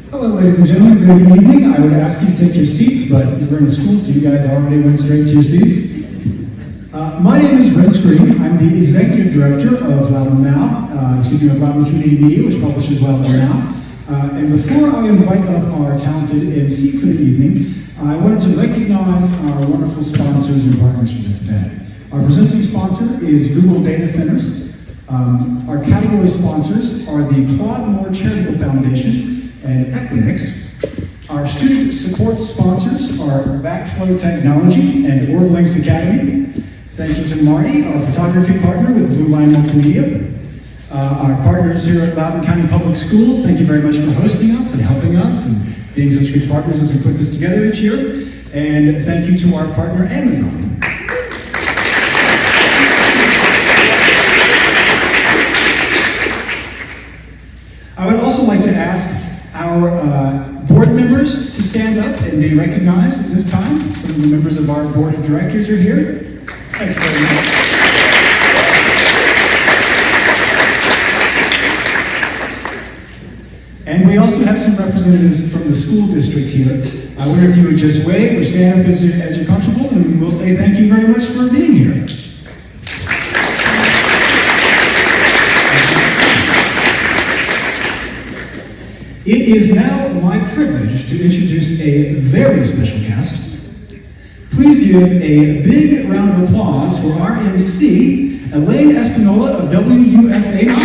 Hello, ladies and gentlemen. Good evening. I would ask you to take your seats, but we're in school, so you guys already went straight to your seats. My name is Brent Screen. I'm the Executive Director of Loudoun Now, of Loudoun Community Media, which publishes Loudoun Now. And before I invite up our talented MC for the evening, I wanted to recognize our wonderful sponsors and partners for this event. Our presenting sponsor is Google Data Centers. Our category sponsors are the Claude Moore Charitable Foundation and Equinix. Our student support sponsors are Backflow Technology and OrbLinks Academy. Thank you to Marty, our photography partner with Blue Line Multimedia. Our partners here at Loudoun County Public Schools, thank you very much for hosting us and helping us and being such good partners as we put this together each year. And thank you to our partner, Amazon. I would also like to ask our board members to stand up and be recognized at this time. Some of the members of our board of directors are here. Thank you very much. And we also have some representatives from the school district here. I wonder if you would just wave or stand up as you're comfortable, and we'll say thank you very much for being here. It is now my privilege to introduce a very special guest. Please give a big round of applause for our MC, Elaine Espinola of WUSA 9.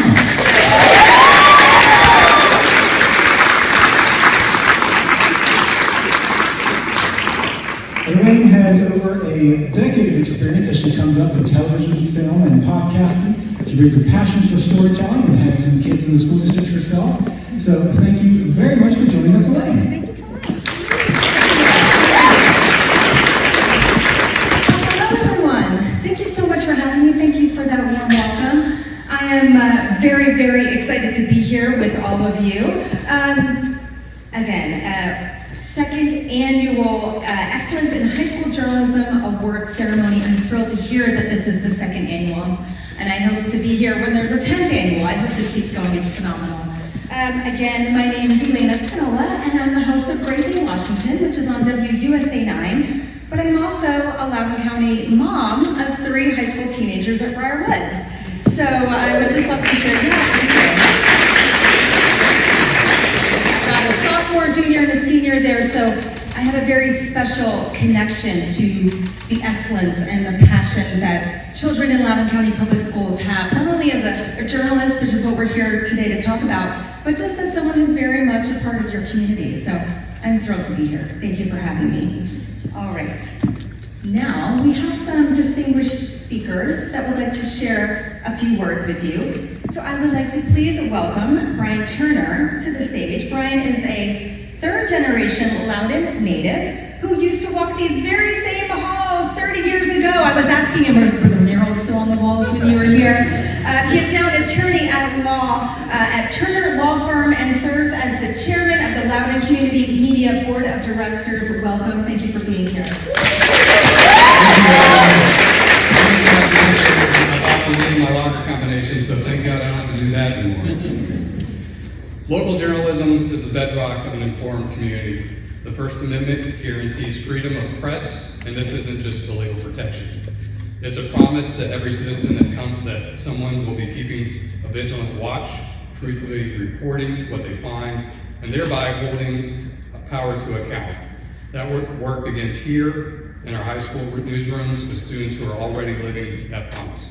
Elaine has over a decade of experience as she comes up in television, film, and podcasting. She brings a passion for storytelling and has some kids in the school district herself. So thank you very much for joining us, Elaine. Thank you so much. Hello, everyone. Thank you so much for having me. Thank you for that warm welcome. I am very, very excited to be here with all of you. Second annual Excellence in High School Journalism Awards ceremony. I'm thrilled to hear that this is the second annual, and I hope to be here when there's a 10th annual. I hope this keeps going. It's phenomenal. Again, my name is Elaine Espinola, and I'm the host of Great Day Washington, which is on WUSA 9. But I'm also a Loudoun County mom of 3 high school teenagers at Briarwoods. So I would just love to share that. I've got a sophomore, junior, and a senior there, so I have a very special connection to the excellence and the passion that children in Loudoun County Public Schools have, not only as a journalist, which is what we're here today to talk about, but just as someone who's very much a part of your community. So I'm thrilled to be here. Thank you for having me. All right. Now we have some distinguished speakers that would like to share a few words with you. So I would like to please welcome Brian Turner to the stage. Brian is a 3rd-generation Loudoun native who used to walk these very same halls 30 years ago. I was asking him, were the murals still on the walls when you were here? He is now an attorney at law at Turner Law Firm and serves as the chairman of the Loudoun Community Media Board of Directors. Welcome. Thank you for being here. I'm my locker combination, so thank God I don't have to do that anymore. Local journalism is the bedrock of an informed community. The First Amendment guarantees freedom of press, and this isn't just for legal protection. It's a promise to every citizen that someone will be keeping a vigilant watch, truthfully reporting what they find, and thereby holding power to account. That work begins here in our high school newsrooms with students who are already living that promise.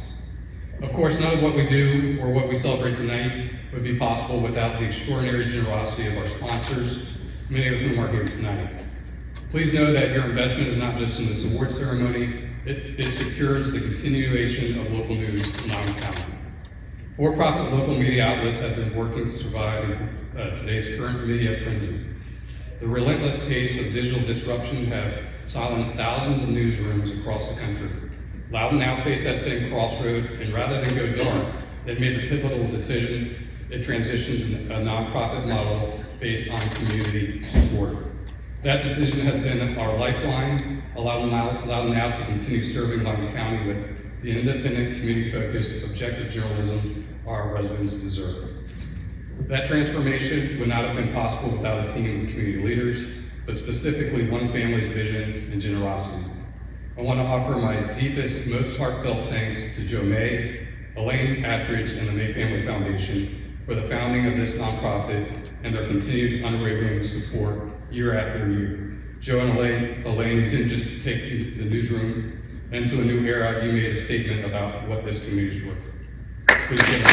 Of course, none of what we do or what we celebrate tonight would be possible without the extraordinary generosity of our sponsors, many of whom are here tonight. Please know that your investment is not just in this award ceremony, it secures the continuation of local news in Loudoun County. For-profit local media outlets have been working to survive in today's current media frenzy. The relentless pace of digital disruption have silenced thousands of newsrooms across the country. Loudoun Now faced that same crossroad, and rather than go dark, it made the pivotal decision. It transitions in a nonprofit model based on community support. That decision has been our lifeline, allowing Loudoun Now to continue serving Loudoun County with the independent, community-focused, objective journalism our residents deserve. That transformation would not have been possible without a team of community leaders, but specifically one family's vision and generosity. I want to offer my deepest, most heartfelt thanks to Joe May, Elaine Attridge, and the May Family Foundation for the founding of this nonprofit and their continued unwavering support year after year. Joe and Elaine, you didn't just take the newsroom into a new era, you made a statement about what this community is worth. Please give them.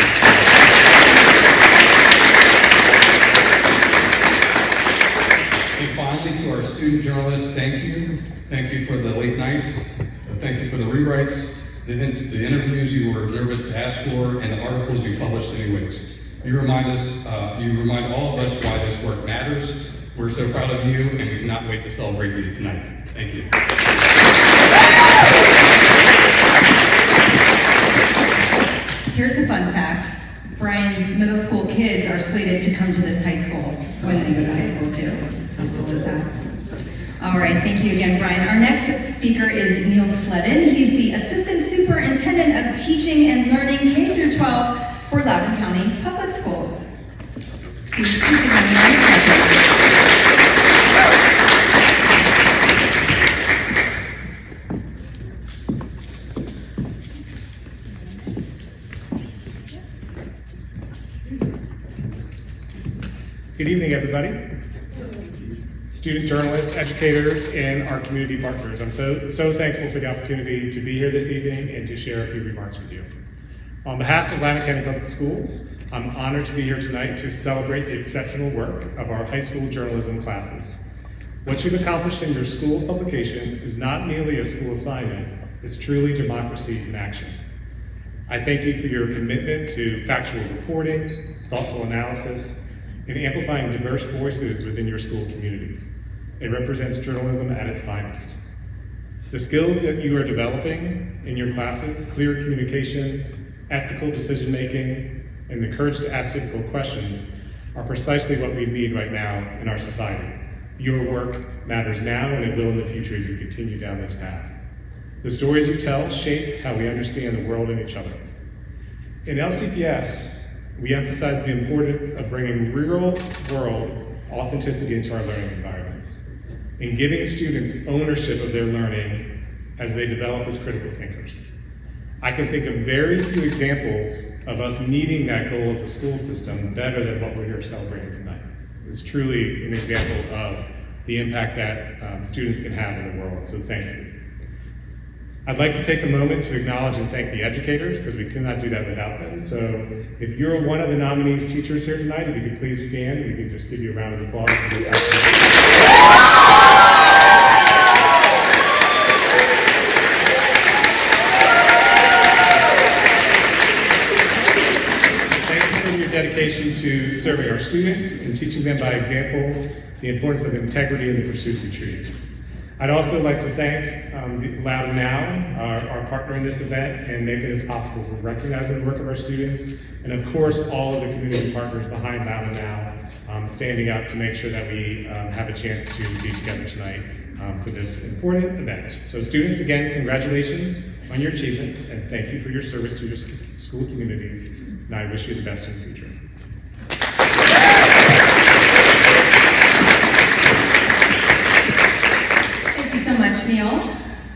And finally, to our student journalists, thank you. Thank you for the late nights. Thank you for the rewrites, the interviews you were nervous to ask for, and the articles you published anyways. You remind all of us why this work matters. We're so proud of you, and we cannot wait to celebrate you tonight. Thank you. Here's a fun fact. Brian's middle school kids are slated to come to this high school when they go to high school too. How cool is that? All right, thank you again, Brian. Our next speaker is Neil Sledden. He's the Assistant Superintendent of Teaching and Learning K through 12 for Loudoun County Public Schools. Good evening, everybody. Student journalists, educators, and our community partners. I'm so thankful for the opportunity to be here this evening and to share a few remarks with you. On behalf of Loudoun County Public Schools, I'm honored to be here tonight to celebrate the exceptional work of our high school journalism classes. What you've accomplished in your school's publication is not merely a school assignment, it's truly democracy in action. I thank you for your commitment to factual reporting, thoughtful analysis, and amplifying diverse voices within your school communities. It represents journalism at its finest. The skills that you are developing in your classes, clear communication, ethical decision-making, and the courage to ask difficult questions are precisely what we need right now in our society. Your work matters now, and it will in the future as you continue down this path. The stories you tell shape how we understand the world and each other. In LCPS, we emphasize the importance of bringing real-world authenticity into our learning environments and giving students ownership of their learning as they develop as critical thinkers. I can think of very few examples of us meeting that goal as a school system better than what we're here celebrating tonight. It's truly an example of the impact that students can have in the world, so thank you. I'd like to take a moment to acknowledge and thank the educators, because we could not do that without them. So if you're one of the nominees teachers here tonight, if you could please stand, we can just give you a round of applause. Thank you for your dedication to serving our students and teaching them by example the importance of integrity in the pursuit of truth. I'd also like to thank Loudoun Now, our partner in this event, and making this possible for recognizing the work of our students, and of course, all of the community partners behind Loudoun Now, standing up to make sure that we have a chance to be together tonight for this important event. So students, again, congratulations on your achievements, and thank you for your service to your school communities, and I wish you the best in the future. Much, Neil.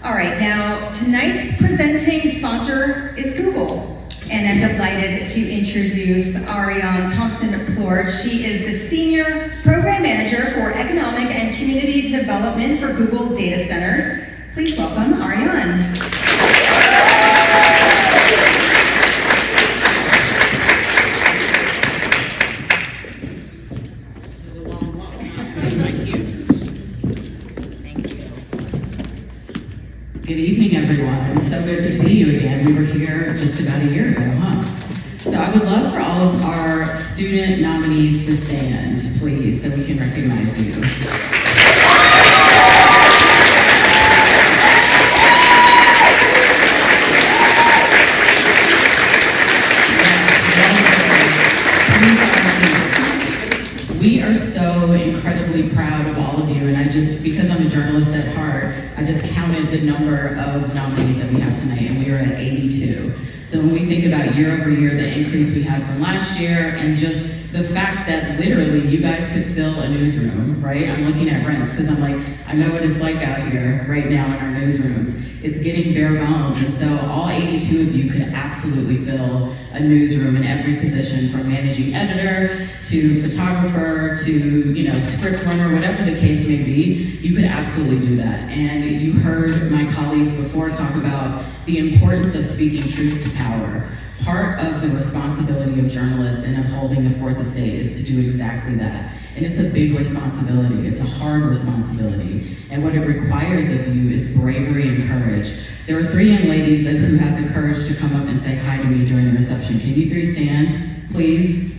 All right, now tonight's presenting sponsor is Google, and I'm delighted to introduce Ariane Thompson-Plord. She is the Senior Program Manager for Economic and Community Development for Google Data Centers. Please welcome Ariane. Good evening, everyone. So good to see you again. We were here just about a year ago, huh? So I would love for all of our student nominees to stand, please, so we can recognize you. We are so incredibly proud of all of you, and because I'm a journalist at heart, I just counted the number of nominees that we have tonight, and we are at 82. So when we think about year over year, the increase we had from last year, and just the fact that literally you guys could fill a newsroom, right? I'm looking at Rents because I'm like, I know what it's like out here right now in our newsrooms. It's getting bare bones, and so all 82 of you could absolutely fill a newsroom in every position, from managing editor to photographer to script runner, whatever the case may be. You could absolutely do that. And you heard my colleagues before talk about the importance of speaking truth to power. Part of the responsibility of journalists in upholding the Fourth Estate is to do exactly that. And it's a big responsibility. It's a hard responsibility. And what it requires of you is bravery and courage. There were 3 young ladies who had the courage to come up and say hi to me during the reception. Can you 3 stand, please?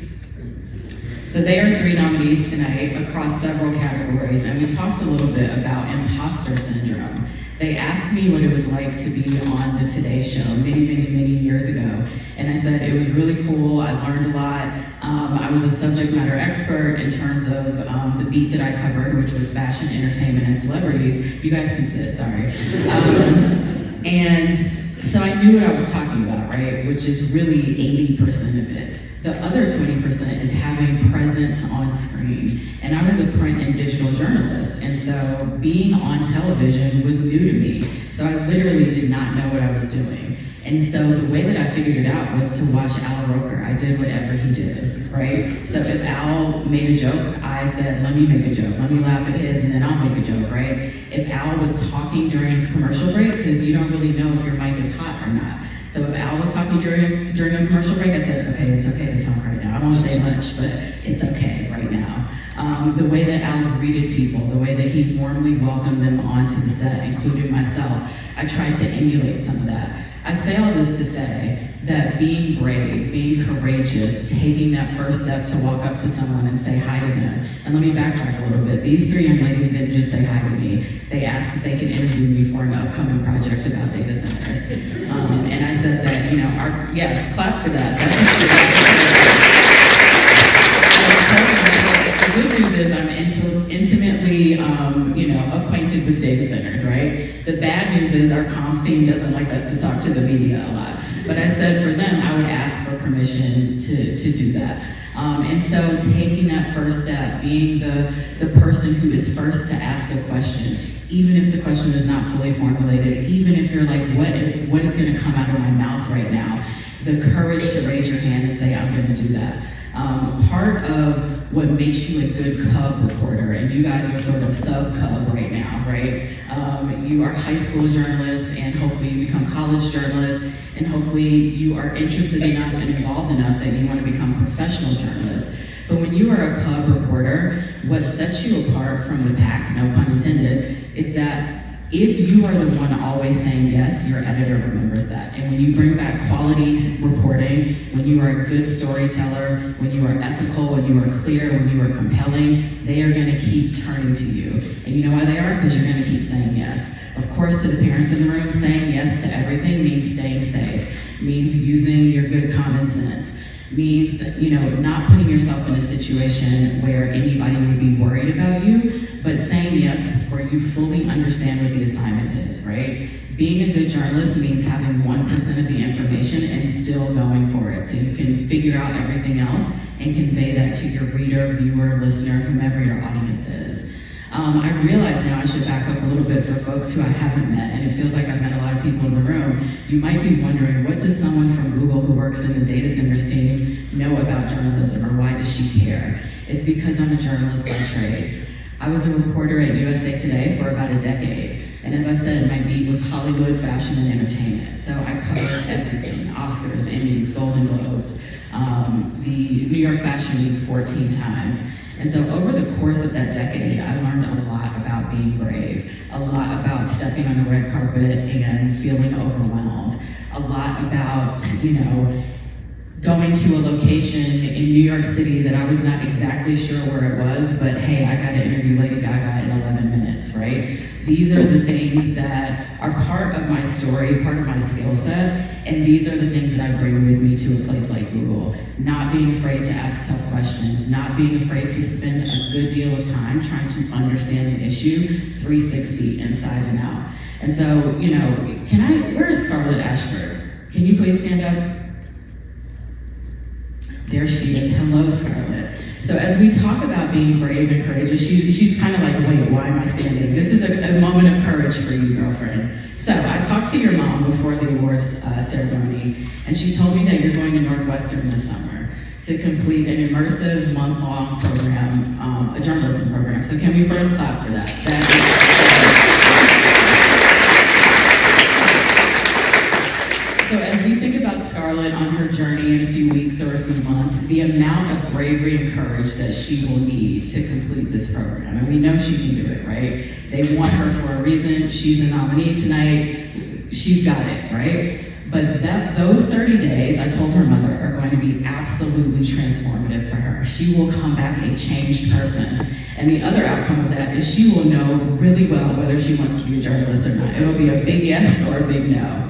So they are 3 nominees tonight across several categories, and we talked a little bit about imposter syndrome. They asked me what it was like to be on the Today Show many years ago. And I said it was really cool, I learned a lot. I was a subject matter expert in terms of the beat that I covered, which was fashion, entertainment, and celebrities. You guys can sit, sorry. And so I knew what I was talking about, right? Which is really 80% of it. The other 20% is having presence on screen. And I was a print and digital journalist, and so being on television was new to me. So I literally did not know what I was doing. And so the way that I figured it out was to watch Al Roker. I did whatever he did, right? So if Al made a joke, I said, let me make a joke. Let me laugh at his, and then I'll make a joke, right? If Al was talking during a commercial break, because you don't really know if your mic is hot or not. So if Al was talking during a commercial break, I said, okay, it's okay to talk right now. I won't say much, but it's okay right now. The way that Al greeted people, the way that he warmly welcomed them onto the set, including myself, I tried to emulate some of that. I say all this to say that being brave, being courageous, taking that first step to walk up to someone and say hi to them. And let me backtrack a little bit. These 3 young ladies didn't just say hi to me. They asked if they could interview me for an upcoming project about data centers. And I said that, yes, clap for that. The good news is I'm intimately, acquainted with data centers, right? The bad news is our comms team doesn't like us to talk to the media a lot. But I said for them, I would ask for permission to do that. And so taking that first step, being the person who is first to ask a question, even if the question is not fully formulated, even if you're like, what is going to come out of my mouth right now? The courage to raise your hand and say, I'm going to do that. Part of what makes you a good Cub reporter, and you guys are sort of sub-Cub right now, right? You are high school journalists, and hopefully you become college journalists, and hopefully you are interested enough and involved enough that you want to become professional journalists. But when you are a Cub reporter, what sets you apart from the pack, no pun intended, is that if you are the one always saying yes, your editor remembers that. And when you bring back quality reporting, when you are a good storyteller, when you are ethical, when you are clear, when you are compelling, they are going to keep turning to you. And you know why they are? Because you're going to keep saying yes. Of course, to the parents in the room, saying yes to everything means staying safe, means using your good common sense, means, not putting yourself in a situation where anybody would be worried about you, but saying yes before you fully understand what the assignment is, right? Being a good journalist means having 1% of the information and still going for it, so you can figure out everything else and convey that to your reader, viewer, listener, whomever your audience is. I realize now I should back up a little bit for folks who I haven't met, and it feels like I've met a lot of people in the room. You might be wondering, what does someone from Google who works in the data centers team know about journalism, or why does she care? It's because I'm a journalist by trade. I was a reporter at USA Today for about a decade, and as I said, my beat was Hollywood, fashion, and entertainment. So I covered everything: Oscars, Emmys, Golden Globes, the New York Fashion Week 14 times. And so over the course of that decade, I learned a lot about being brave, a lot about stepping on the red carpet and feeling overwhelmed, a lot about, going to a location in New York City that I was not exactly sure where it was, but hey, I got to interview Lady Gaga in 11 minutes, right? These are the things that are part of my story, part of my skill set, and these are the things that I bring with me to a place like Google. Not being afraid to ask tough questions, not being afraid to spend a good deal of time trying to understand an issue 360 inside and out. And so, where is Scarlett Ashford? Can you please stand up? There she is. Hello, Scarlett. So as we talk about being brave and courageous, she's kind of like, wait, why am I standing? This is a moment of courage for you, girlfriend. So I talked to your mom before the awards ceremony, and she told me that you're going to Northwestern this summer to complete an immersive month-long program, a journalism program. So can we first clap for that? So as we think about Scarlett on her journey in a few weeks or a few months, the amount of bravery and courage that she will need to complete this program, and we know she can do it, right? They want her for a reason. She's a nominee tonight. She's got it, right? But those 30 days, I told her mother, are going to be absolutely transformative for her. She will come back a changed person. And the other outcome of that is she will know really well whether she wants to be a journalist or not. It'll be a big yes or a big no.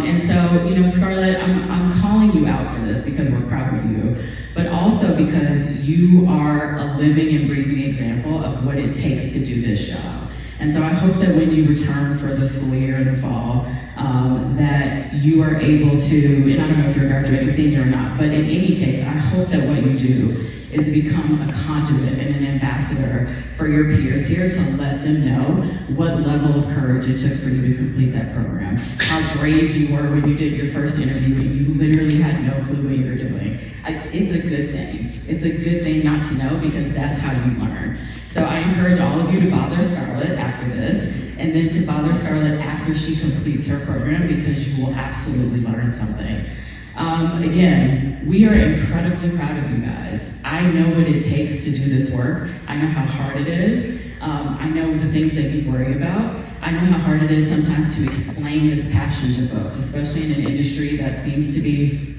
And so, you know, Scarlett, I'm calling you out for this because we're proud of you, but also because you are a living and breathing example of what it takes to do this job. And so I hope that when you return for the school year in the fall, that you are able to, and I don't know if you're a graduating senior or not, but in any case, I hope that what you do is become a conduit and an ambassador for your peers here to let them know what level of courage it took for you to complete that program, how brave you were when you did your first interview and you literally had no clue what you were doing. It's a good thing. It's a good thing not to know because that's how you learn. So I encourage all of you to bother Scarlett after this, and then to bother Scarlett after she completes her program because you will absolutely learn something. Again, we are incredibly proud of you guys. I know what it takes to do this work. I know how hard it is. I know the things that you worry about. I know how hard it is sometimes to explain this passion to folks, especially in an industry that seems to be,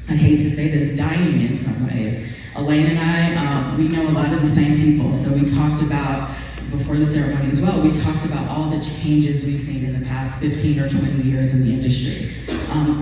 I hate to say this, dying in some ways. Elaine and I, we know a lot of the same people, so we talked about, before the ceremony as well, we talked about all the changes we've seen in the past 15 or 20 years in the industry.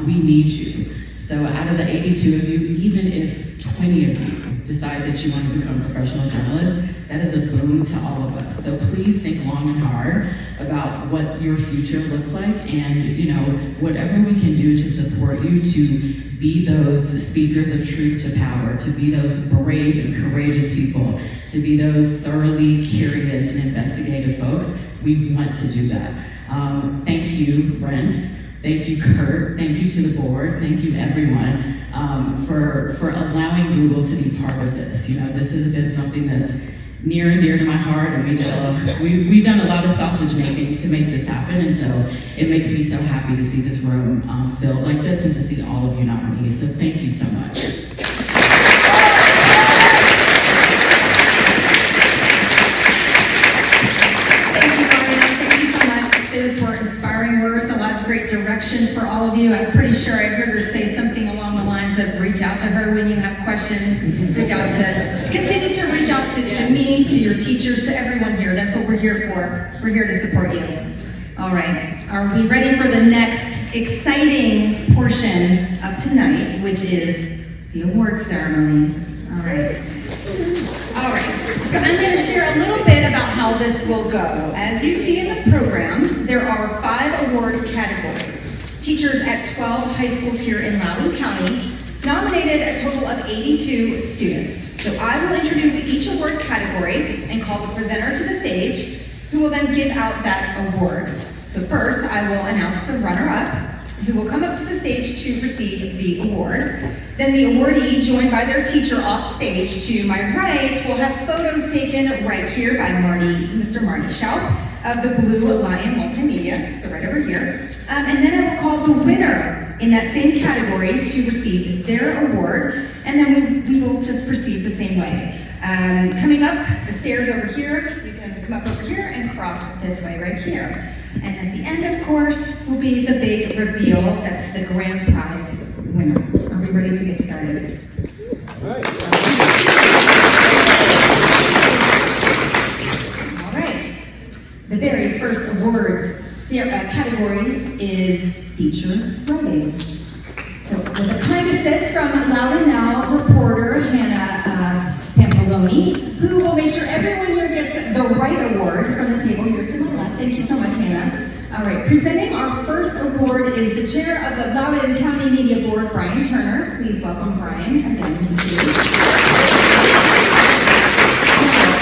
We need you. So out of the 82 of you, even if 20 of you decide that you want to become professional journalists, that is a boon to all of us. So please think long and hard about what your future looks like, and you know, whatever we can do to support you to be those speakers of truth to power, to be those brave and courageous people, to be those thoroughly curious and investigative folks, we want to do that. Thank you, Brents. Thank you, Kurt. Thank you to the board. Thank you, everyone, for allowing Google to be part of this. You know, this has been something that's near and dear to my heart, and we've done a lot of sausage making to make this happen, and so it makes me so happy to see this room filled like this and to see all of you nominees. So thank you so much. Those were inspiring words, a lot of great direction for all of you. I'm pretty sure I heard her say something along the lines of reach out to her when you have questions, continue to reach out to me, to your teachers, to everyone here. That's what we're here for. We're here to support you. All right, are we ready for the next exciting portion of tonight, which is the awards ceremony? All right. All right, so I'm going to share a little bit about how this will go. As you see in the program, there are 5 award categories. Teachers at 12 high schools here in Loudoun County nominated a total of 82 students. So I will introduce each award category and call the presenter to the stage, who will then give out that award. So first, I will announce the runner-up, who will come up to the stage to receive the award. Then the awardee, joined by their teacher off stage to my right, will have photos taken right here by Mr. Marty Schaup of the Blue Lion Multimedia, so right over here. And then I will call the winner in that same category to receive their award, and then we will just proceed the same way. Coming up, the stairs over here, you can come up over here and cross this way right here. And at the end, of course, will be the big reveal. That's the grand prize winner. Are we ready to get started? All right. The very first awards category is feature writing. So with a kind assist from Loudoun Now reporter Hannah Pampaloni, who will make sure everyone here gets the right awards from the table here to my left. Thank you so much, Hannah. All right, presenting our first award is the chair of the Loudoun County Media Board, Brian Turner. Please welcome Brian again. Thank you.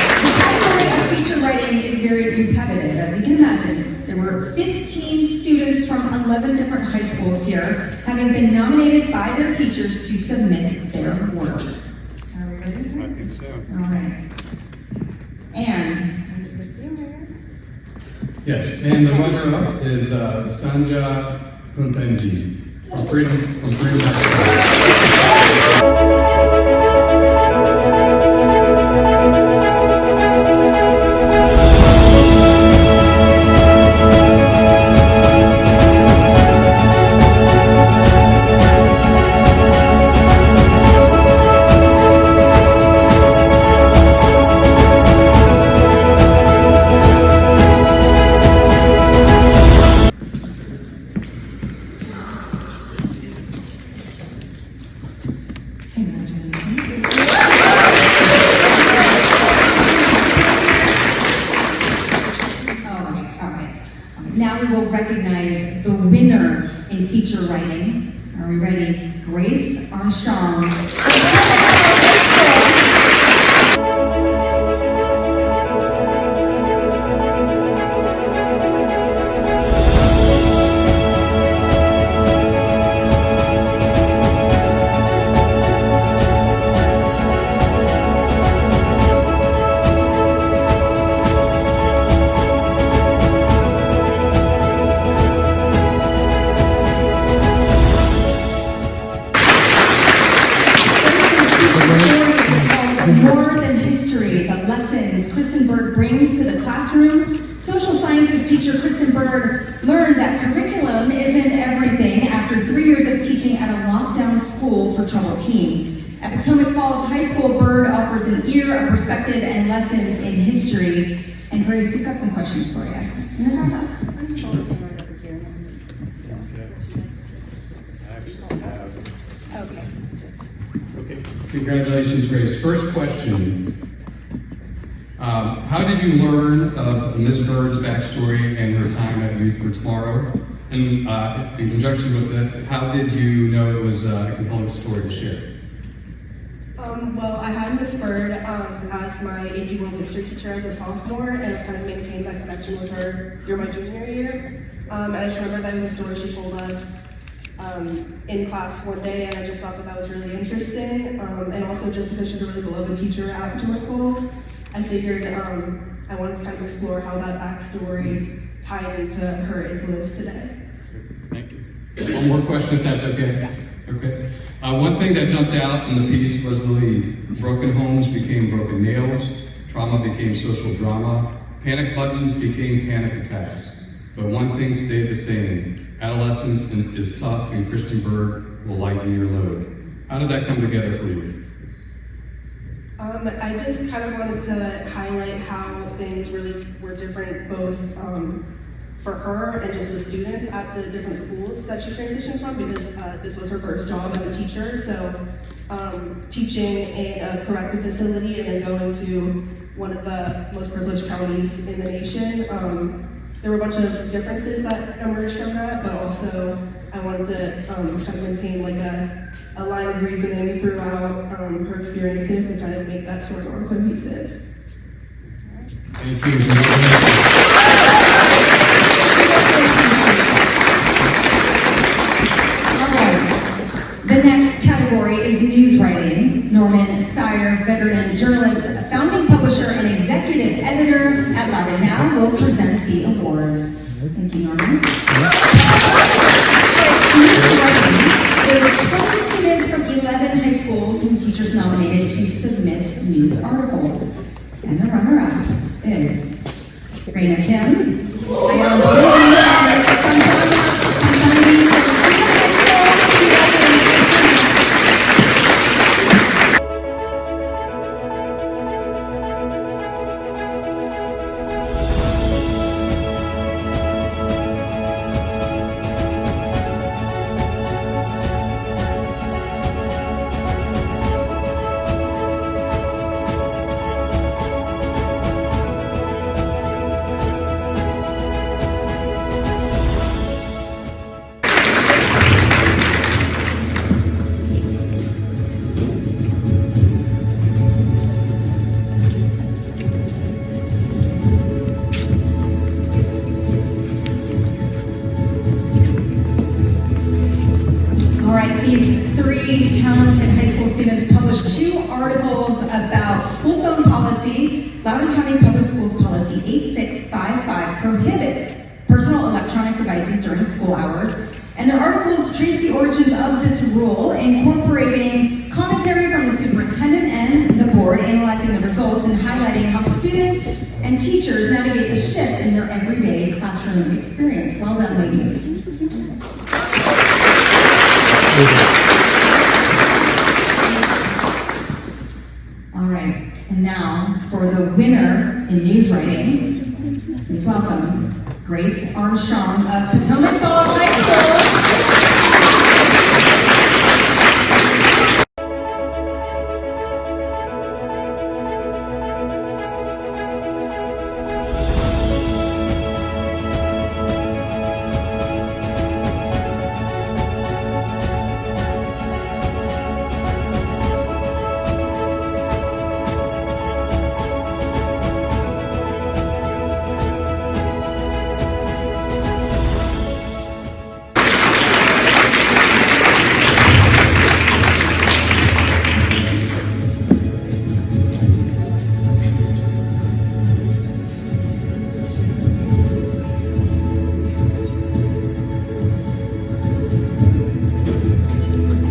Now, the category of feature writing is very competitive, as you can imagine. There were 15 students from 11 different high schools here, having been nominated by their teachers to submit their work. Are we ready? I think so. All right. And is this you, Mayor? Yes, and the runner-up is Sanja Kuntenji from Freedom High Now we will recognize the winner in feature writing. Are we ready? Grace Armstrong. More than history, the lessons Kristen Bird brings to the classroom. Social sciences teacher Kristen Bird learned that curriculum isn't everything after 3 years of teaching at a lockdown school for troubled teens. At Potomac Falls High School, Bird offers an ear, a perspective, and lessons in history. And Grace, we've got some questions for you. Okay. Okay. Congratulations, Grace. First question. How did you learn of Ms. Bird's backstory and her time at Youth for Tomorrow? And in conjunction with that, how did you know it was a compelling story to share? Well, I had Miss Bird as my AP World History teacher as a sophomore, and I've kind of maintained that connection with her during my junior year. And I just remember that was a story she told us in class one day, and I just thought that was really interesting. And also just because she's a really beloved teacher at Potomac Falls, I figured I wanted to kind of explore how that backstory tied into her influence today. Thank you. One more question, if that's okay. Yeah. Okay. One thing that jumped out in the piece was the lead. Broken homes became broken nails. Trauma became social drama. Panic buttons became panic attacks. But one thing stayed the same. Adolescence is tough, and Kristen Bird will lighten your load. How did that come together for you? I just kind of wanted to highlight how things really were different, both for her and just the students at the different schools that she transitioned from, because this was her first job as a teacher. So teaching in a corrective facility and then going to one of the most privileged counties in the nation, there were a bunch of differences that emerged from that, but also I wanted to kind of maintain like a line of reasoning throughout her experiences and kind of make that story more cohesive. Thank you. All right. The next category is news writing. Norman Steyer, veteran journalist, founding publisher, and executive editor at Loudoun Now, will present the awards. Thank you, Norman. News writing. There were 20 students from 11 high schools whom teachers nominated to submit news articles. And the runner-up is Raina Kim, Ayan Blue, Loudoun County Public Schools Policy 8655 prohibits personal electronic devices during school hours, and their articles trace the origins of this rule, incorporating commentary from the superintendent and the board, analyzing the results and highlighting how students and teachers navigate the shift in their everyday classroom experience. Well done, ladies. All right, and now for the winner in news writing, please welcome Grace Armstrong of Potomac Falls High School.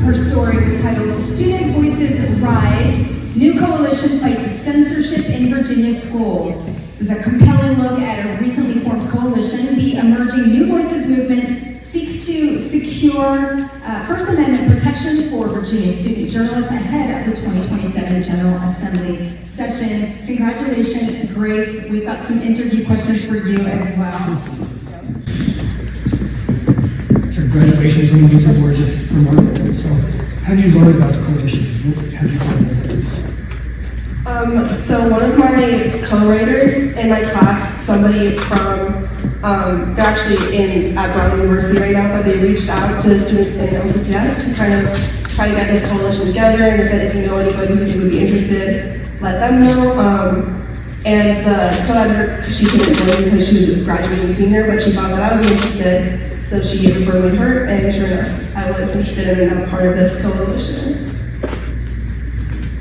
Her story was titled Student Voices Rise, New Coalition Fights Censorship in Virginia Schools. It was a compelling look at a recently formed coalition. The emerging New Voices movement seeks to secure First Amendment protections for Virginia student journalists ahead of the 2027 General Assembly session. Congratulations, Grace. We've got some interview questions for you as well. Congratulations on the awards, it's remarkable. So, how did you learn about the coalition? How did you find it? So one of my co-writers in my class, somebody from, they're actually at Brown University right now, but they reached out to students in LCPS to kind of try to get this coalition together, and they said if you know anybody who would be interested, let them know. And the co-editor, she couldn't join because she was a graduating senior, but she thought that I would be interested. So she referred me to her, and sure enough, I was interested in being a part of this coalition.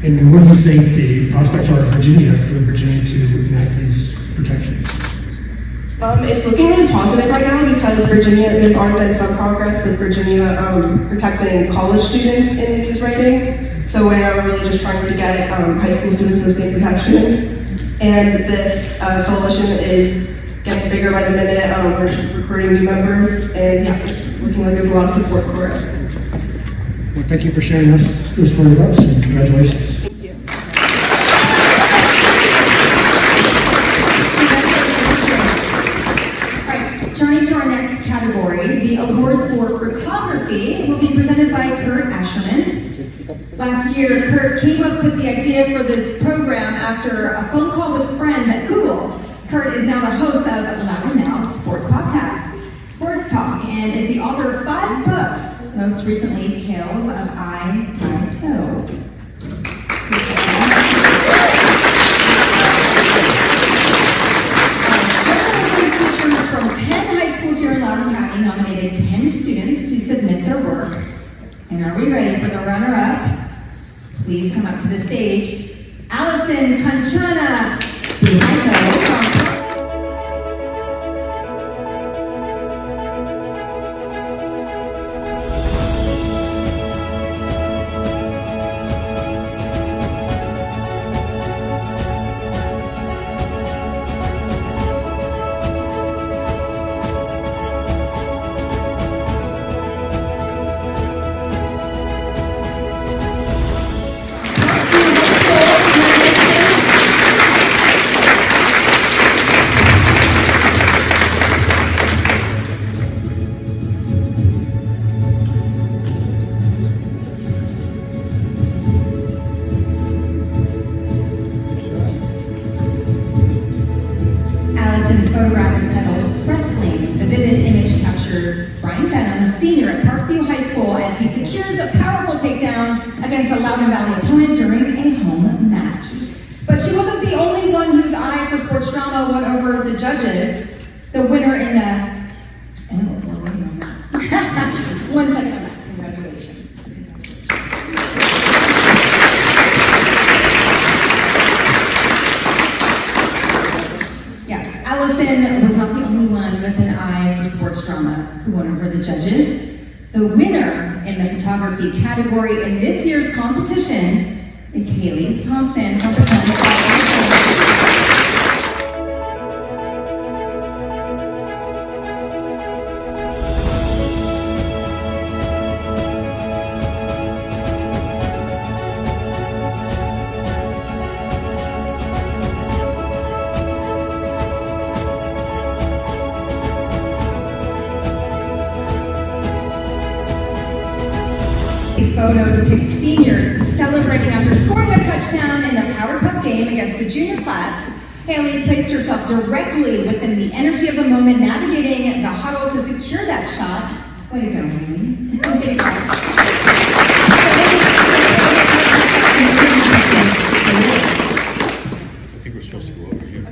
And what do you think the prospects are for Virginia to enact these protections? It's looking really positive right now because Virginia, there's already been some progress with Virginia protecting college students in news writing. So we're now really just trying to get high school students the same protections. And this coalition is getting bigger by the minute. We're recruiting new members, and yeah, it's looking like there's a lot of support for it. Well, thank you for sharing this story with us, and congratulations. Thank you. All right, turning to our next category, the awards for photography will be presented by Kurt Asherman. Last year, Kurt came up with the idea for this program after a phone call with friends at Google. Kurt is now the host of Loudoun Now sports podcast, Sports Talk, and is the author of 5 books, most recently Tales of Eye, Tie, Toe. Teachers from 10 high schools here in Loudoun County nominated 10 students to submit their work. And are we ready for the runner-up? Please come up to the stage. Allison Conchana. Allison's photograph is titled Wrestling. The vivid image captures Brian Benham, a senior at Parkview High School, as he secures a powerful takedown against a Loudoun Valley opponent during a home match. But she wasn't the only one whose eye for sports drama won over the judges. The winner in the... Oh, we're waiting on that. 1 second on that. Congratulations. Allison was not the only one with an eye for sports drama who won over the judges. The winner in the photography category in this year's competition is Haley Thompson from Potomac. Photo depicts seniors celebrating after scoring a touchdown in the Power Cup game against the junior class. Haley placed herself directly within the energy of the moment, navigating the huddle to secure that shot. Way to go, Haley. Way to go. I think we're supposed to go over here.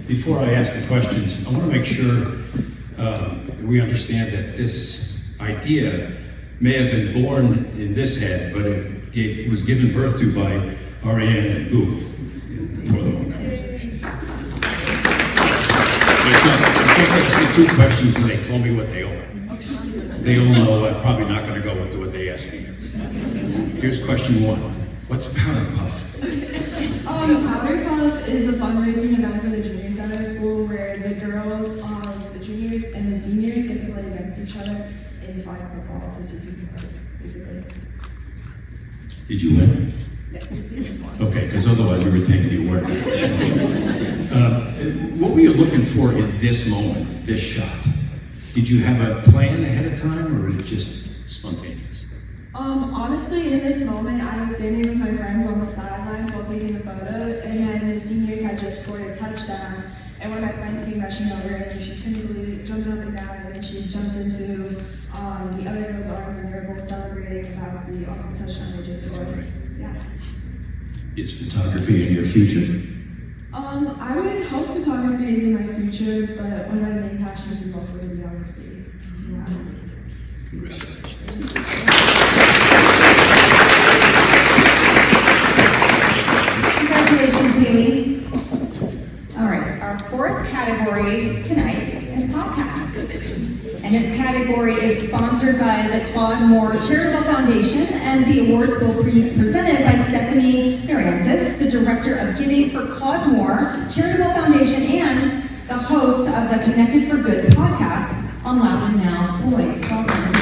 Before I ask the questions, I want to make sure we understand that this idea may have been born in this head, but it was given birth to by Ariane and Boo for the one conversation. I asked two questions and they told me what they all know. They all know I'm probably not going to go with what they asked me. Here's question one. What's Powder Puff? Powder Puff is a fundraising event for the juniors at our school where the girls, the juniors and the seniors get to play against each other in flag football to see who's better, basically. Did you win? Yes, the seniors won. Okay, because otherwise we were taking the award. What were you looking for in this moment, this shot? Did you have a plan ahead of time, or was it just spontaneous? Honestly, in this moment, I was standing with my friends on the sidelines while taking the photo, and then the seniors had just scored a touchdown. And one of my friends came rushing over, and she couldn't believe it, jumping up and down, and then she jumped into the other girl's arms, and they were both celebrating about the awesome touchdown they just scored. Yeah. Is photography in your future? I would hope photography is in my future, but one of my main passions is also videography. Yeah. Congratulations. Congratulations, Haley. All right, our fourth category tonight is podcasts. And this category is sponsored by the Claude Moore Charitable Foundation, and the awards will be presented by Stephanie Mariansis, the Director of Giving for Claude Moore Charitable Foundation and the host of the Connected for Good podcast on Loudoun Now Voice. Welcome.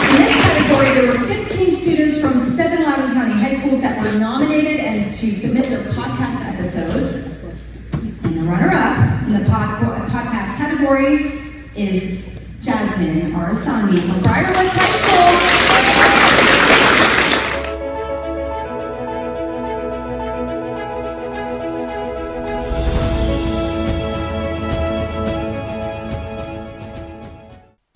In this category, there were 15 students from 7 Loudoun County high schools that were nominated and to submit their podcast episodes. And the runner-up in the podcast category is Jasmine Arasandi from Briarwoods High School.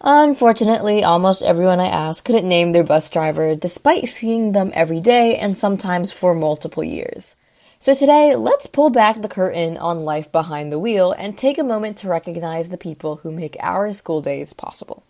Unfortunately, almost everyone I asked couldn't name their bus driver, despite seeing them every day and sometimes for multiple years. So today, let's pull back the curtain on life behind the wheel and take a moment to recognize the people who make our school days possible.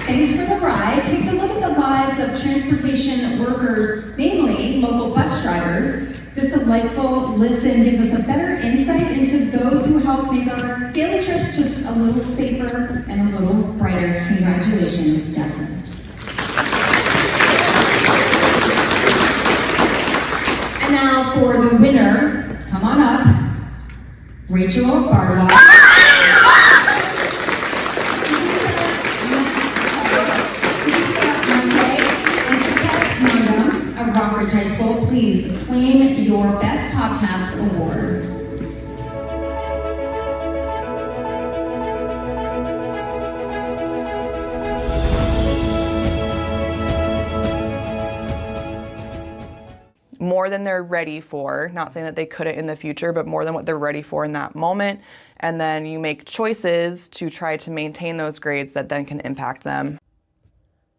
Thanks for the Ride takes a look at the lives of transportation workers, namely local bus drivers. This delightful listen gives us a better insight into those who help make our daily trips just a little safer and a little brighter. Congratulations, Jasmine. And now for the winner, come on up, Rachel Bardwell. Of Rockridge High School, please claim your Best Podcast Award. More than they're ready for, not saying that they couldn't in the future, but more than what they're ready for in that moment. And then you make choices to try to maintain those grades that then can impact them.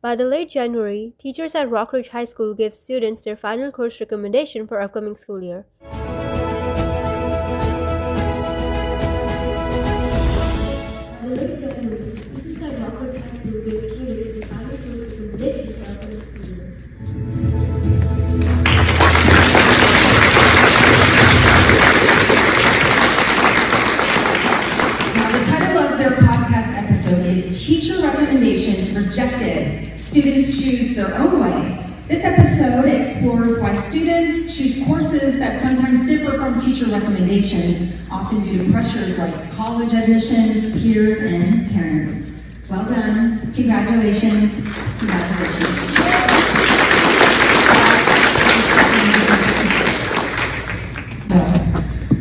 By the late January, teachers at Rockridge High School gave students their final course recommendation for upcoming school year. Teacher Recommendations Rejected. Students choose their own way. This episode explores why students choose courses that sometimes differ from teacher recommendations, often due to pressures like college admissions, peers, and parents. Well done. Congratulations. Congratulations.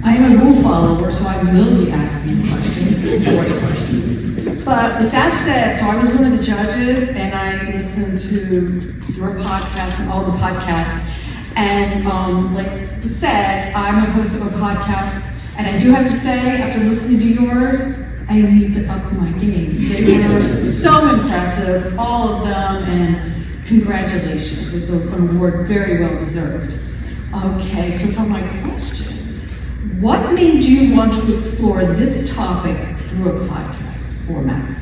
I am a rule follower, so I will be asking questions, important questions. But with that said, so I was one of the judges, and I listened to your podcast and all the podcasts. And like was said, I'm a host of a podcast, and I do have to say, after listening to yours, I need to up my game. They were so impressive, all of them, and congratulations. It's an award very well deserved. Okay, so for my questions, what made you want to explore this topic through a podcast format?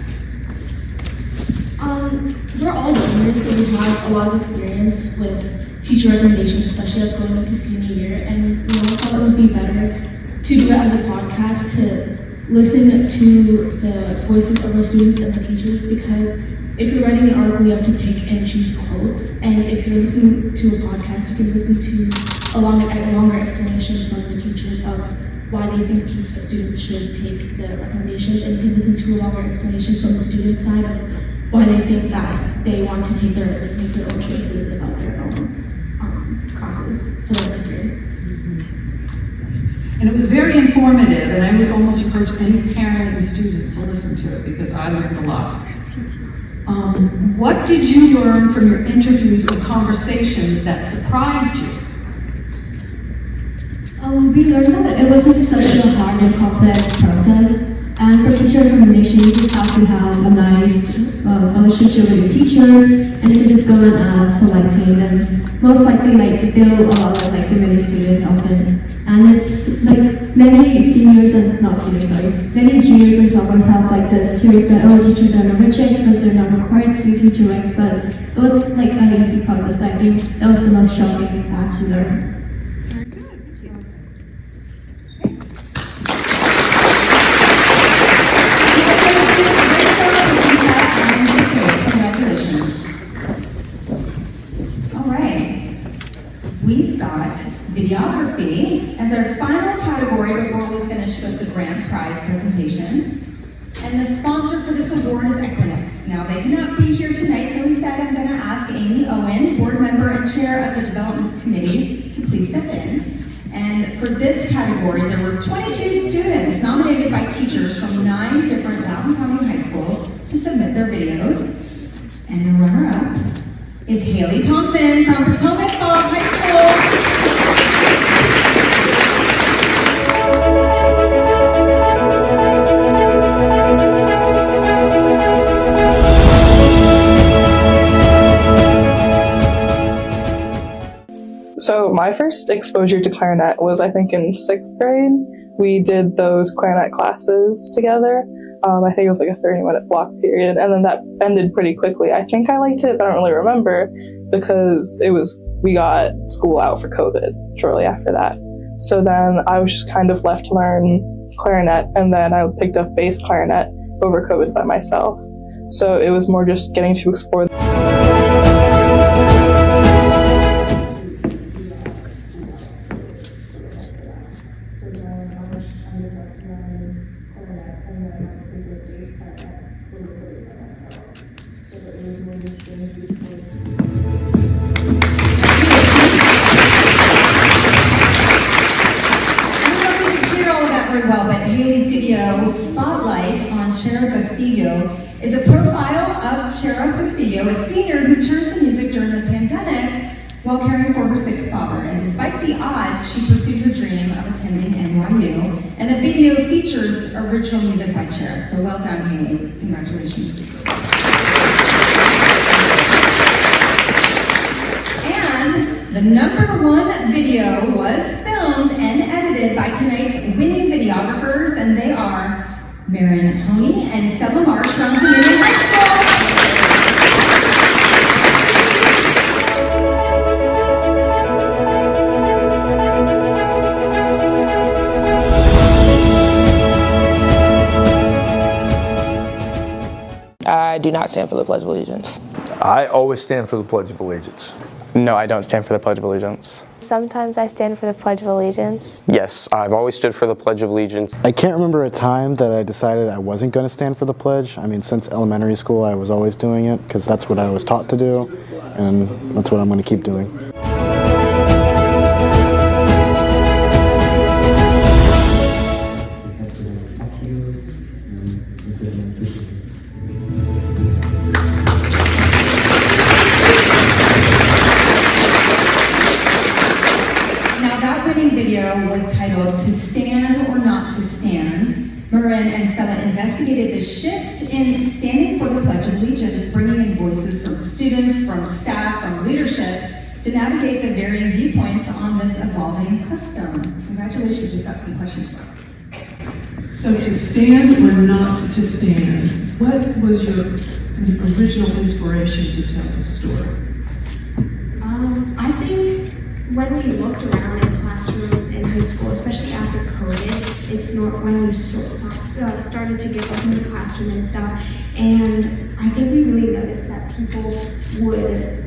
We're all learners, so we have a lot of experience with teacher recommendations, especially as going into senior year. And I thought it would be better to do it as a podcast to listen to the voices of our students and the teachers, because if you're writing an article, you have to pick and choose quotes. And if you're listening to a podcast, you can listen to a longer explanation from the teachers of why they think the students should take the recommendations, and you can listen to a longer explanation from the student side of why they think that they want to make their own choices about their own classes for the next year. And it was very informative, and I would almost encourage any parent and student to listen to it because I learned a lot. What did you learn from your interviews or conversations that surprised you? We learned that it wasn't such a hard and complex process, and for teacher recommendation, you just have to have a nice relationship with your teachers, and you can just go and ask politely, and most likely they'll allow the many students often. And it's many juniors and sophomores have this theory that teachers are never checked because they're not required to do teacher rights, but it was an easy process. I think that was the most shocking fact we learned. We've got videography as our final category before we finish with the grand prize presentation. And the sponsor for this award is Equinix. Now, they cannot be here tonight, so instead I'm going to ask Amy Owen, board member and chair of the development committee, to please step in. And for this category, there were 22 students nominated by teachers from 9 different Loudoun County high schools to submit their videos. And the runner-up is Haley Thompson from Potomac High School. So my first exposure to clarinet was, I think, in 6th grade. We did those clarinet classes together. I think it was a 30-minute block period, and then that ended pretty quickly. I think I liked it, but I don't really remember because we got school out for COVID shortly after that. So then I was just kind of left to learn clarinet, and then I picked up bass clarinet over COVID by myself. So it was more just getting to explore. Well, but Haley's video, Spotlight on Chero Castillo, is a profile of Chero Castillo, a senior who turned to music during the pandemic while caring for her sick father. And despite the odds, she pursued her dream of attending NYU. And the video features original music by Chero. So well done, Haley. Congratulations. And the #1 video was filmed and edited by tonight's winning videographers, and they are Marin Honey and Stella Marsh from Loudoun High School. I do not stand for the Pledge of Allegiance. I always stand for the Pledge of Allegiance. No, I don't stand for the Pledge of Allegiance. Sometimes I stand for the Pledge of Allegiance. Yes, I've always stood for the Pledge of Allegiance. I can't remember a time that I decided I wasn't going to stand for the pledge. I mean, since elementary school, I was always doing it because that's what I was taught to do, and that's what I'm going to keep doing. Video was titled "To Stand or Not to Stand." Marin and Stella investigated the shift in standing for the Pledge of Allegiance, bringing in voices from students, from staff, from leadership to navigate the varying viewpoints on this evolving custom. Congratulations, we've got some questions for you. So to stand or not to stand, what was your original inspiration to tell the story? I think when we looked around in classrooms in high school, especially after COVID, it's not when you started to get up in the classroom and stuff. And I think we really noticed that people would,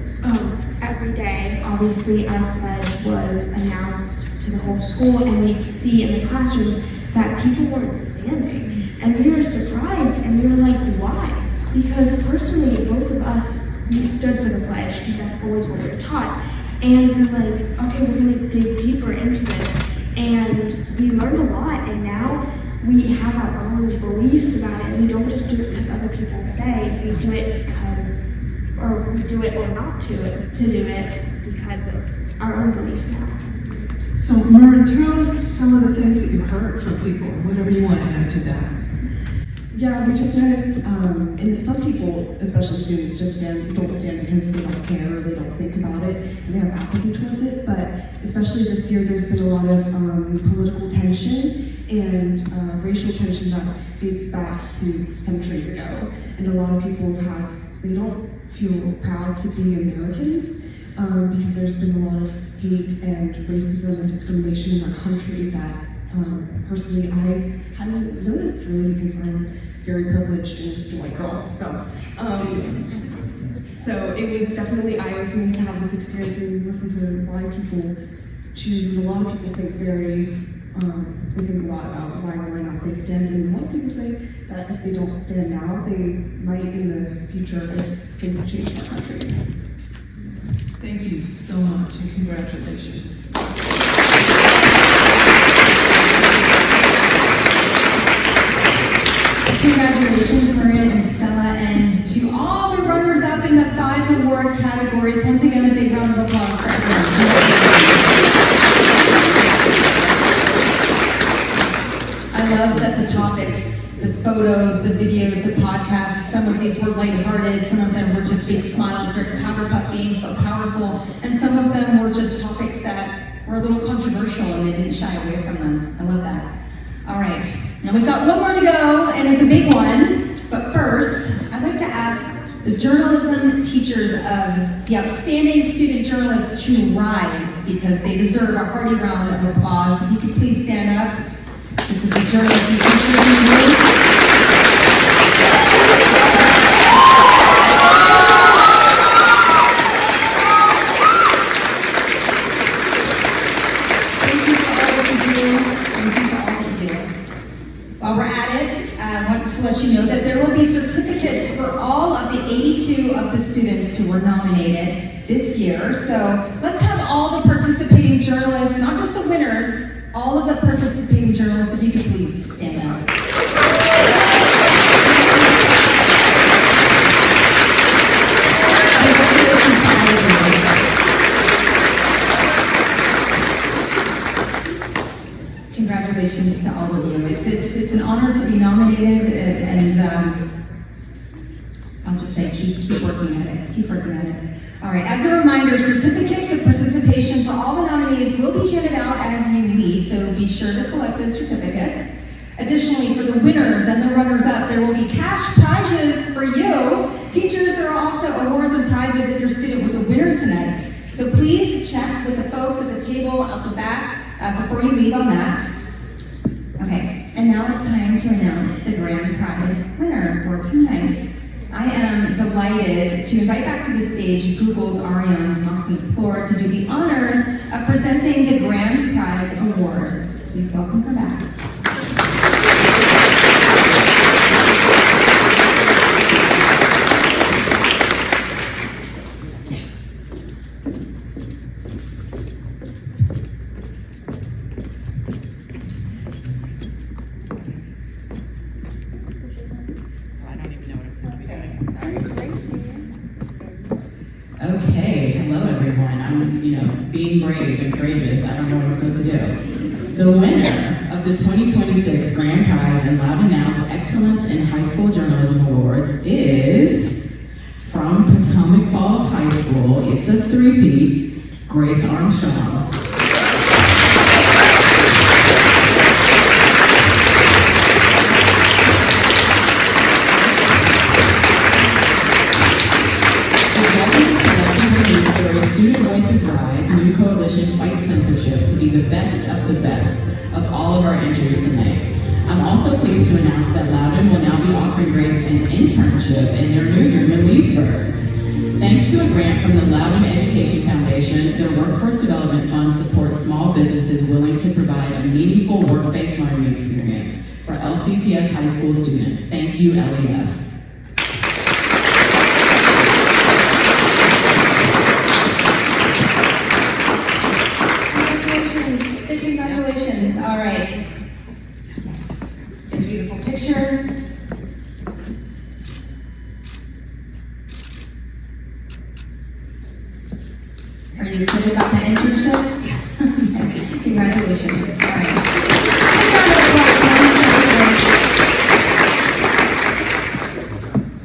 every day, obviously our pledge was announced to the whole school, and we'd see in the classrooms that people weren't standing. And we were surprised, and we were like, why? Because personally, both of us, we stood for the pledge, because that's always what we were taught. And we're like, okay, we're gonna dig deeper into this. And we learned a lot, and now we have our own beliefs about it. We don't just do it because other people say, we do it because, or we do it or not to do it because of our own beliefs now. So Marin, tell us some of the things that you heard from people, whatever you want to add to that. Yeah, we just noticed, and some people, especially students, just don't stand because they don't care or they don't think about it and they have apathy towards it. But especially this year, there's been a lot of political tension and racial tension that dates back to centuries ago. And a lot of people they don't feel proud to be Americans because there's been a lot of hate and racism and discrimination in our country that personally I hadn't noticed really because I'm very privileged and just a white girl. So it was definitely eye-opening to have this experience and listen to why people choose. And a lot of people think they think a lot about why or why not they stand. And a lot of people say that if they don't stand now, they might in the future if things change in our country. Thank you so much and congratulations. Congratulations, Marin and Stella, and to all the runners-up in the 5 award categories. Once again, a big round of applause for everyone. I love that the topics, the photos, the videos, the podcasts, some of these were lighthearted, some of them were just big smiles during Powerpuff Games, but powerful, and some of them were just topics that were a little controversial and they didn't shy away from them. I love that. All right, now we've got one more to go, and it's a big one. But first, I'd like to ask the journalism teachers of the outstanding student journalists to rise because they deserve a hearty round of applause. If you could please stand up. This is the journalism teachers in the room. While we're at it, I want to let you know that there will be certificates for all of the 82 of the students who were nominated this year. So let's have all the participating journalists, not just the winners, all of the participating journalists, if you could please stand up. Congratulations to all of you. It's an honor to be nominated, and I'll just say keep working at it. Keep working at it. All right. As a reminder, certificates of participation for all the nominees will be handed out as you leave, so be sure to collect those certificates. Additionally, for the winners and the runners-up, there will be cash prizes for you. Teachers, there are also awards and prizes if your student was a winner tonight. So please check with the folks at the table out the back before you leave on that. Okay, and now it's time to announce the grand prize winner for tonight. I am delighted to invite back to the stage Google's Ariane Thompson-Poor to do the honors of presenting the Grand Prize Award. Please welcome her back. Okay, hello everyone. I'm, being brave and courageous. I don't know what I'm supposed to do. The winner of the 2026 Grand Prize in Loudoun Now's Excellence in High School Journalism Awards is from Potomac Falls High School. It's a three-peat, Grace Armstrong. Student Voices Rise, New Coalition Fight Censorship to be the best of all of our entries tonight. I'm also pleased to announce that Loudoun will now be offering Grace an internship in their newsroom in Leesburg. Thanks to a grant from the Loudoun Education Foundation, their Workforce Development Fund supports small businesses willing to provide a meaningful work-based learning experience for LCPS high school students. Thank you, LEF. Congratulations. All right. Yes. A beautiful picture. Are you excited about the internship? Congratulations.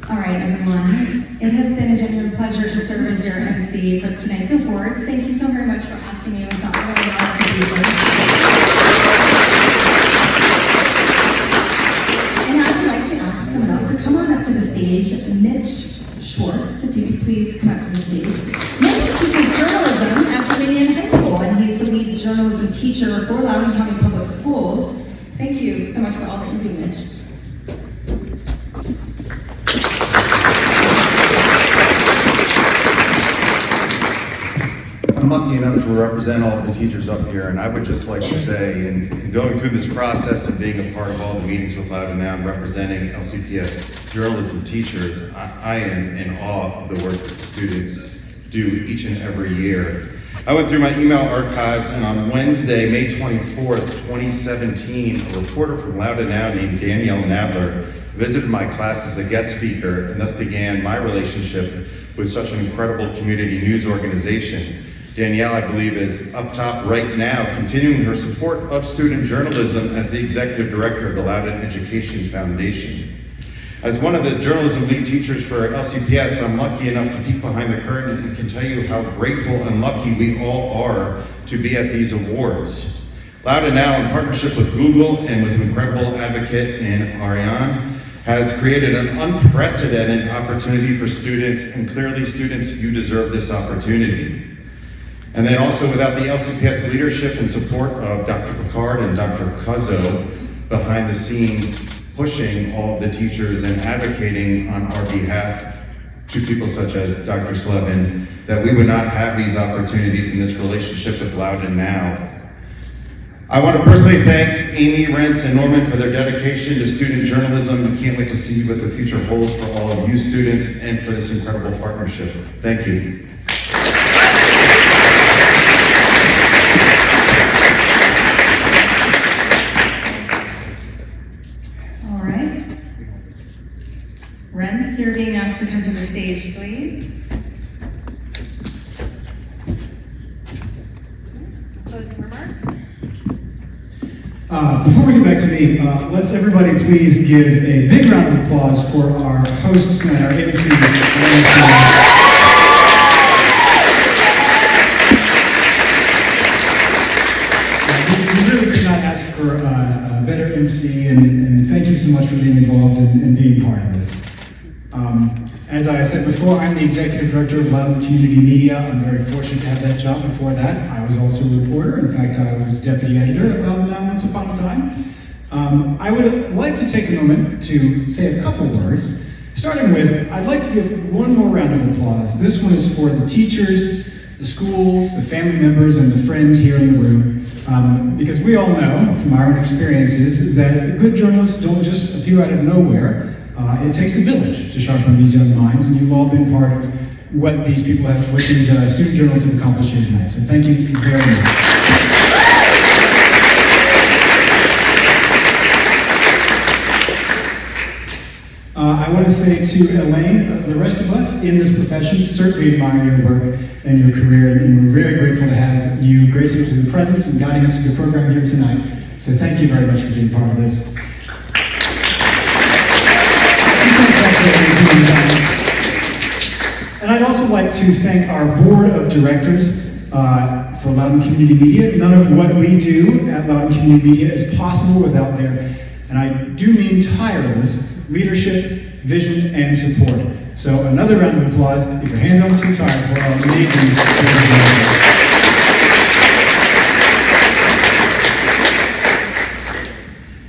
All right. All right, everyone. It has been a genuine pleasure to serve as your MC for tonight's awards. Thank you so very much for asking me. It was not really hard to be here. And I would like to ask someone else to come on up to the stage. Mitch Schwartz, if you could please come up to the stage. Mitch teaches journalism at Dominion High School, and he's the lead journalism teacher for Loudoun County Public Schools. Thank you so much for all that you do, Mitch. I'm lucky enough to represent all of the teachers up here, and I would just like to say, in going through this process and being a part of all the meetings with Loudoun Now and representing LCPS journalism teachers, I am in awe of the work that the students do each and every year. I went through my email archives, and on Wednesday, May 24th, 2017, a reporter from Loudoun Now named Danielle Nadler visited my class as a guest speaker, and thus began my relationship with such an incredible community news organization. Danielle, I believe, is up top right now, continuing her support of student journalism as the executive director of the Loudoun Education Foundation. As one of the journalism lead teachers for LCPS, I'm lucky enough to peek behind the curtain and can tell you how grateful and lucky we all are to be at these awards. Loudoun Now, in partnership with Google and with an incredible advocate in Ariane, has created an unprecedented opportunity for students, and clearly students, you deserve this opportunity. And then also without the LCPS leadership and support of Dr. Picard and Dr. Cuzzo behind the scenes, pushing all of the teachers and advocating on our behalf to people such as Dr. Slevin, that we would not have these opportunities in this relationship with Loudoun Now. I want to personally thank Amy, Rentz, and Norman for their dedication to student journalism. I can't wait to see what the future holds for all of you students and for this incredible partnership. Thank you. All right. Rentz, you're being asked to come to the stage, please. Some closing remarks. Before we get back to me, let's everybody please give a big round of applause for our host tonight, our MC. We really could not ask for a better MC, and thank you so much for being involved and being part of this. As I said before, I'm the executive director of Loudoun Community Media. I'm very fortunate to have that job. Before that, I was also a reporter. In fact, I was deputy editor at Loudoun Now once upon a time. I would like to take a moment to say a couple words Starting with, I'd like to give one more round of applause. This one is for the teachers, the schools, the family members, and the friends here in the room. Because we all know from our own experiences that good journalists don't just appear out of nowhere. It takes a village to sharpen these young minds, and you've all been part of what these people have, what these student journalists have accomplished here tonight. So thank you very much. I want to say to Elaine, the rest of us in this profession certainly admire your work and your career, and we're very grateful to have you gracing us with your presence and guiding us through the program here tonight. So thank you very much for being part of this. And I'd also like to thank our board of directors for Loudoun Community Media. None of what we do at Loudoun Community Media is possible without their, and I do mean tireless, leadership, vision, and support. So another round of applause, if your hands aren't too tired, for our amazing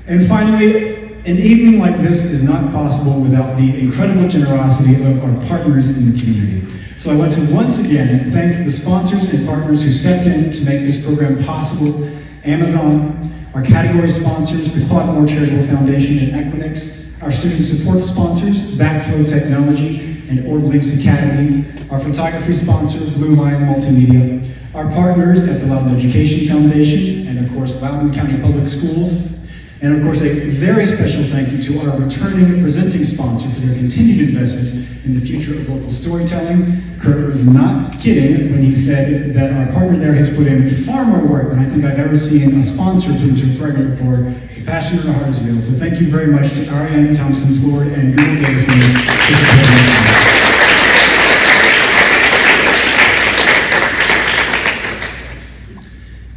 And finally, an evening like this is not possible without the incredible generosity of our partners in the community. So I want to once again thank the sponsors and partners who stepped in to make this program possible. Amazon, our category sponsors, the Claude Moore Charitable Foundation and Equinix, our student support sponsors, Backflow Technology and OrbLinks Academy, our photography sponsor, Blue Line Multimedia, our partners at the Loudoun Education Foundation, and of course, Loudoun County Public Schools, and of course, a very special thank you to our returning presenting sponsor for their continued investment in the future of local storytelling. Kurt was not kidding when he said that our partner there has put in far more work than I think I've ever seen a sponsor put into a program for the Passion of the Hartsville. So thank you very much to Ariane Thompson-Floyd and Google Davison for supporting us.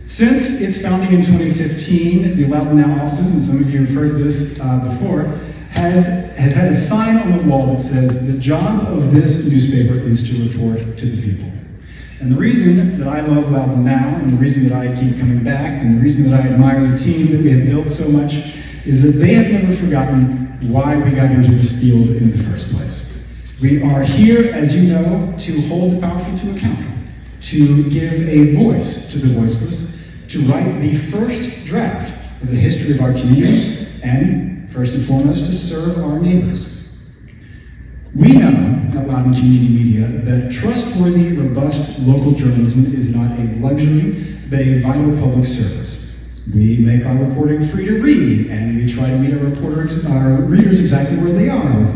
Since its founding in 2015, the Loudoun Now offices, and some of you have heard this before, has had a sign on the wall that says, the job of this newspaper is to report to the people. And the reason that I love Loudoun Now, and the reason that I keep coming back, and the reason that I admire the team that we have built so much, is that they have never forgotten why we got into this field in the first place. We are here, as you know, to hold the powerful to account, to give a voice to the voiceless, to write the first draft of the history of our community, and first and foremost, to serve our neighbors. We know at Loudoun Community Media that trustworthy, robust local journalism is not a luxury, but a vital public service. We make our reporting free to read, and we try to meet our readers exactly where they are, with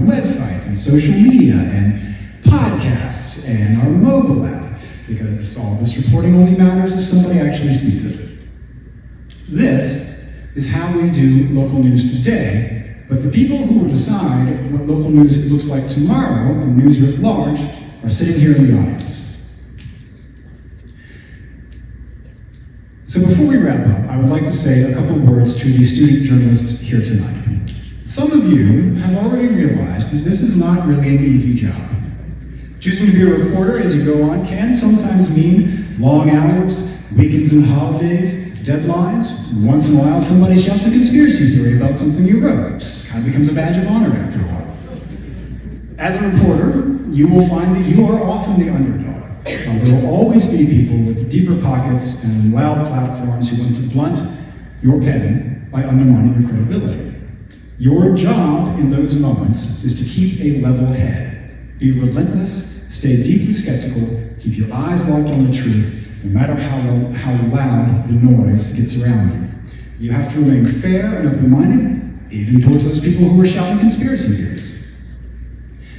websites and social media and podcasts and our mobile app. Because all this reporting only matters if somebody actually sees it. This is how we do local news today, but the people who will decide what local news looks like tomorrow, and news writ large, are sitting here in the audience. So before we wrap up, I would like to say a couple words to the student journalists here tonight. Some of you have already realized that this is not really an easy job. Choosing to be a reporter as you go on can sometimes mean long hours, weekends and holidays, deadlines. Once in a while, somebody shouts a conspiracy theory about something you wrote. It kind of becomes a badge of honor after a while. As a reporter, you will find that you are often the underdog. There will always be people with deeper pockets and loud platforms who want to blunt your pen by undermining your credibility. Your job in those moments is to keep a level head. Be relentless, stay deeply skeptical, keep your eyes locked on the truth, no matter how loud the noise gets around you. You have to remain fair and open-minded, even towards those people who are shouting conspiracy theories.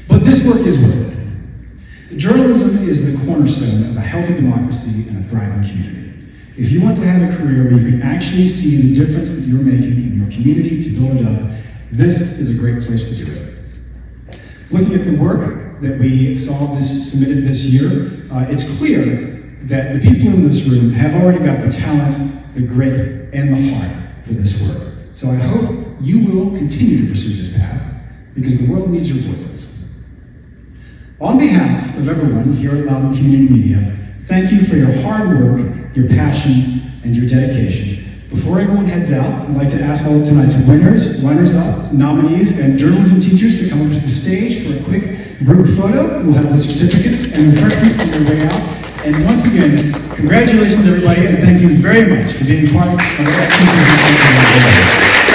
But this work is worth it. Journalism is the cornerstone of a healthy democracy and a thriving community. If you want to have a career where you can actually see the difference that you're making in your community to build it up, this is a great place to do it. Looking at the work that we submitted this year, it's clear that the people in this room have already got the talent, the grit, and the heart for this work. So I hope you will continue to pursue this path, because the world needs your voices. On behalf of everyone here at Loudoun Community Media, thank you for your hard work, your passion, and your dedication. Before everyone heads out, I'd like to ask all of tonight's winners, runners-up, nominees, and journalism teachers to come up to the stage for a quick group photo. We'll have the certificates and refreshments on their way out. And once again, congratulations everybody, and thank you very much for being part of our Teachers.